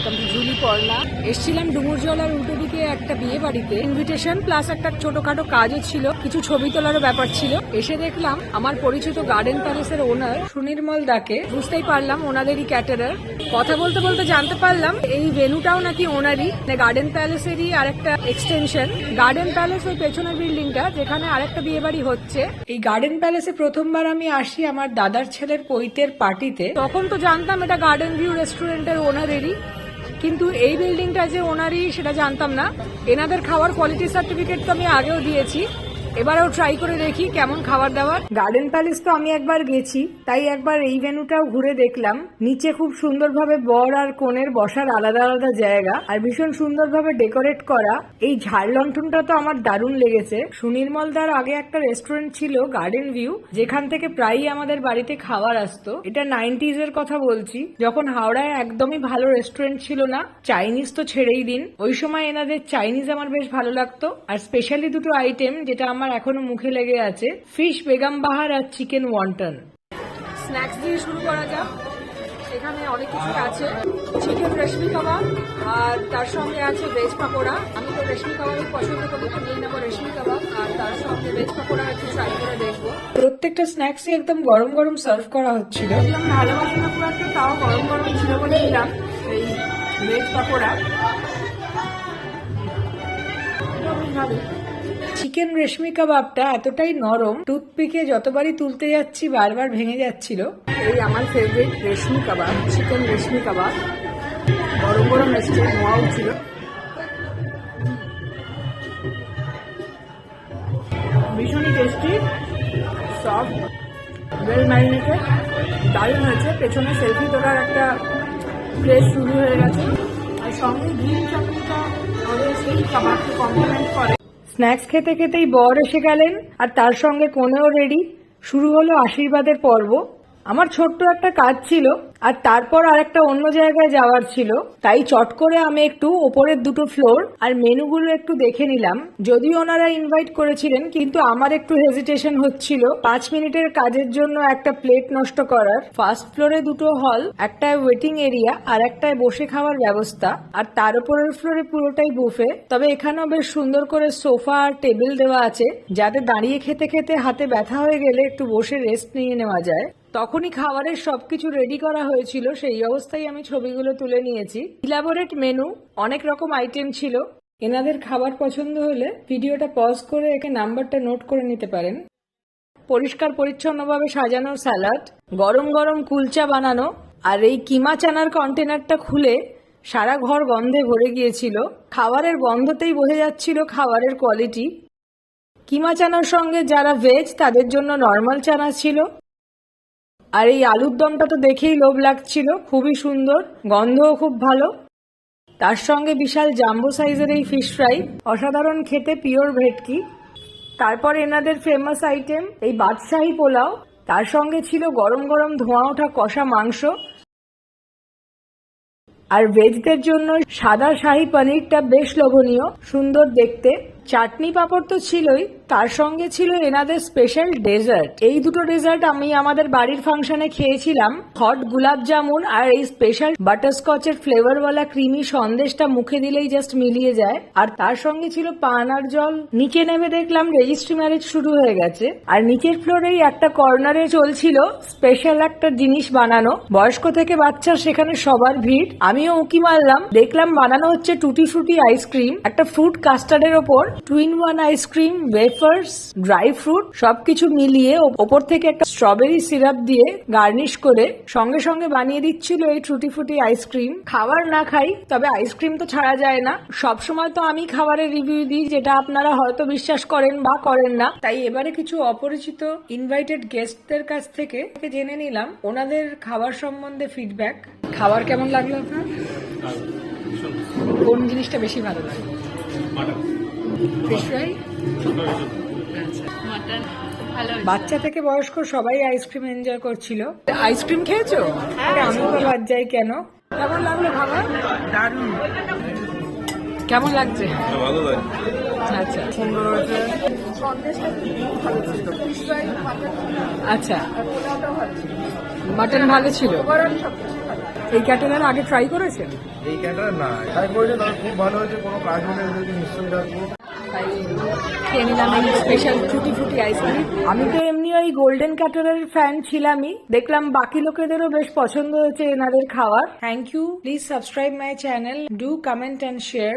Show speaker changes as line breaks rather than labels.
Welcome to ঝুলি পড়না। এসছিলাম ডুমুরজলার উল্টো দিকে একটা বিয়ে বাড়িতে, ইনভিটেশন প্লাস একটা ছোটখাটো কাজও ছিল, কিছু ছবি তোলারও ব্যাপার ছিল। এসে দেখলাম আমার পরিচিত গার্ডেন প্যালেসের ওনার সুনির্মল দাকে, বুঝতেই পারলাম ওনাদেরই ক্যাটারার। কথা বলতে বলতে জানতে পারলাম এই ভেনুটাও নাকি ওনারই, গার্ডেন প্যালেসেরই আরেকটা এক্সটেনশন। গার্ডেন প্যালেস ওই পেছনের বিল্ডিংটা যেখানে আরেকটা বিয়ে বাড়ি হচ্ছে। এই গার্ডেন প্যালেসে প্রথমবার আমি আসি আমার দাদার ছেলের পৈতের পার্টিতে। তখন তো জানতাম এটা গার্ডেন ভিউ রেস্টুরেন্টের ওনারেরই, কিন্তু এই বিল্ডিংটা যে ওনারই সেটা জানতাম না। এনাদের খাওয়ার কোয়ালিটি সার্টিফিকেট তো আমি আগেও দিয়েছি, এবারেও ট্রাই করে দেখি কেমন খাবার দাবার। গার্ডেন প্যালেস তো আমি একবার গেছি, তাই একবার এই ভেন্যুটাও ঘুরে দেখলাম। নিচে খুব সুন্দরভাবে বর আর কনের বসার আলাদা আলাদা জায়গা, আর ভীষণ সুন্দরভাবে ডেকোরেট করা। এই ঝাড় লণ্ঠনটা তো আমার দারুণ লেগেছে। সুনির্মল দার আগে একটা রেস্টুরেন্ট ছিল গার্ডেন ভিউ, যেখান থেকে প্রায়ই আমাদের বাড়িতে খাবার আসতো। এটা 90s এর কথা বলছি, যখন হাওড়ায় একদমই ভালো রেস্টুরেন্ট ছিল না। চাইনিজ তো ছেড়েই দিন, ওই সময় এনাদের চাইনিজ আমার বেশ ভালো লাগতো। আর স্পেশালি দুটো আইটেম যেটা আমার এখনো মুখে লেগে আছে, ফিশ বেগম বাহার আর চিকেন ওয়ান্টন। স্ন্যাক্স দিয়ে শুরু করা যাক। এখানে অনেক কিছু আছে, চিকেন রেশমি কাবাব আর তার সঙ্গে আছে ভেজ পাকোড়া। আমি তো রেশমি কাবাবই পছন্দ করি, তো নিয়ে নেবো রেশমি কাবাব আর তার সঙ্গে ভেজ পাকোড়া একটু ট্রাই করে দেখবো। প্রত্যেকটা স্ন্যাক্সই একদম গরম গরম সার্ভ করা হচ্ছিল। একদম ভালোবাসি না পুরো একটা, তাও গরম গরম ছিল বলে দিলাম এই ভেজ পাকোড়া। চিকেন রেশমি কাবাবটা এতটাই নরম, টুথপিকে যতবারই তুলতে যাচ্ছি বারবার ভেঙে যাচ্ছিল। এই আমার ফেভারিট রেশমি কাবাব, চিকেন রেশমি কাবাব, গরম গরম এসছে, নোয়াও ছিল। ভীষণই টেস্টি, সফট, ওয়েল ম্যারিনেটেড, দারুণ হয়েছে। পেছনে সেলফি তোলার একটা ক্রেজ শুরু হয়ে গেছে, আর সঙ্গে গ্রিন চাটনিটা আমাদের সেই কাবাবকে কমপ্লিমেন্ট করে। স্ন্যাক্স খেতে খেতেই বর এসে গেলেন, আর তার সঙ্গে কনেও রেডি। শুরু হলো আশীর্বাদের পর্ব। আমার ছোট্ট একটা কাজ ছিল, আর তারপর আরেকটা অন্য জায়গায় যাওয়ার ছিল, তাই চট করে আমি একটু ওপরের দুটো ফ্লোর আর মেনুগুলো একটু দেখে নিলাম। যদিও ওনারা ইনভাইট করেছিলেন, কিন্তু আমার একটু হেজিটেশন হচ্ছিল 5 মিনিটের কাজের জন্য একটা প্লেট নষ্ট করার। ফার্স্ট ফ্লোরে দুটো হল, একটায় ওয়েটিং এরিয়া আর একটায় বসে খাওয়ার ব্যবস্থা, আর তার উপরের ফ্লোরে পুরোটাই বুফে। তবে এখানেও বেশ সুন্দর করে সোফা আর টেবিল দেওয়া আছে, যাতে দাঁড়িয়ে খেতে খেতে হাতে ব্যথা হয়ে গেলে একটু বসে রেস্ট নিয়ে নেওয়া যায়। তখনই খাবারের সবকিছু রেডি করা হয়েছিল, সেই অবস্থায় আমি ছবিগুলো তুলে নিয়েছি। ইলাবোরেট মেনু, অনেক রকম আইটেম ছিল। এনাদের খাবার পছন্দ হলে ভিডিওটা পজ করে একে নাম্বারটা নোট করে নিতে পারেন। পরিষ্কার পরিচ্ছন্নভাবে সাজানো স্যালাড, গরম গরম কুলচা বানানো, আর এই কিমা চানার কন্টেনারটা খুলে সারা ঘর গন্ধে ভরে গিয়েছিল। খাবারের গন্ধতেই বোঝা যাচ্ছিল খাবারের কোয়ালিটি। কিমা চানার সঙ্গে যারা ভেজ তাদের জন্য নর্মাল চানা ছিল। আর এই আলুর দমটা তো দেখেই লোভ লাগছিল, খুবই সুন্দর, গন্ধও খুব ভালো। তার সঙ্গে বিশাল জাম্বো সাইজের এই ফিশ ফ্রাই, অসাধারণ খেতে, পিওর ভেটকি। তারপর এনাদের ফেমাস আইটেম এই বাদশাহী পোলাও, তার সঙ্গে ছিল গরম গরম ধোঁয়া ওঠা কষা মাংস। আর ভেজদের জন্য সাদা শাহী পনিরটা বেশ লোভনীয়, সুন্দর দেখতে। চাটনি পাঁপড় তো ছিলই, তার সঙ্গে ছিল এনাদের স্পেশাল ডেজার্ট। এই দুটো ডেজার্ট আমি আমাদের বাড়ির ফাংশনে খেয়েছিলাম। হট গোলাপ জামুন আর এই স্পেশাল বাটারস্কচের ফ্লেভারওয়ালা ক্রিমি সন্দেশটা মুখে দিলেই জাস্ট মিলিয়ে যায়। আর তার সঙ্গে ছিল পান আর জল। নিচে নেমে দেখলাম রেজিস্ট্রি ম্যারেজ শুরু হয়ে গেছে, আর নিচের ফ্লোরেই একটা কর্নারে চলছিল স্পেশাল একটা জিনিস বানানো। বয়স্ক থেকে বাচ্চা সেখানে সবার ভিড়। আমিও উঁকি মারলাম, দেখলাম বানানো হচ্ছে টুটি ফ্রুটি আইসক্রিম, একটা ফ্রুট কাস্টার্ডের ওপর 2-in-1 ice cream, wafers, dry fruit সবকিছু মিলিয়ে ওপর থেকে একটা স্ট্রবেরি সিরাপ দিয়ে গার্নিশ করে সঙ্গে সঙ্গে বানিয়ে দিচ্ছিল এই টুটি ফ্রুটি আইসক্রিম। খাবার না খাই, তবে আইসক্রিম তো ছাড়া যায় না। সবসময় তো আমি খাবারের রিভিউ দিই, যেটা আপনারা হয়তো বিশ্বাস করেন বা করেন না। তাই এবারে কিছু অপরিচিত ইনভাইটেড গেস্টদের কাছ থেকে জেনে নিলাম ওনাদের খাবার সম্বন্ধে ফিডব্যাক। খাবার কেমন লাগলো আপনার? কোন জিনিসটা বেশি ভালো লাগে? ফিশ ফ্রাই, বাচ্চা থেকে বয়স্ক সবাই আইসক্রিম এনজয় করছিল। আইসক্রিম খেয়েছো? আমি তো লজ্জাই কেন। কেমন লাগলো খাবার? দারুণ। কেমন লাগছে? ভালো লাগে। আচ্ছা, সুন্দর হয়েছে। আচ্ছা, মাটন ভালো ছিল। এই ক্যাটারার আগে ট্রাই করেছেন?
এই ক্যাটার না ট্রাই করেছে, তবে খুব ভালো হয়েছে। কোনো কাজ হলে এদেরকে নিশ্চয়ই রাখবো।
তাই খেয়ে নিলাম এই স্পেশাল টুটি ফুটি আইসক্রিম। আমি তো এমনি ওই গোল্ডেন ক্যাটারের ফ্যান ছিলামই, দেখলাম বাকি লোকেদেরও বেশ পছন্দ হয়েছে এনাদের খাবার। Thank you, please subscribe my channel, do comment and share.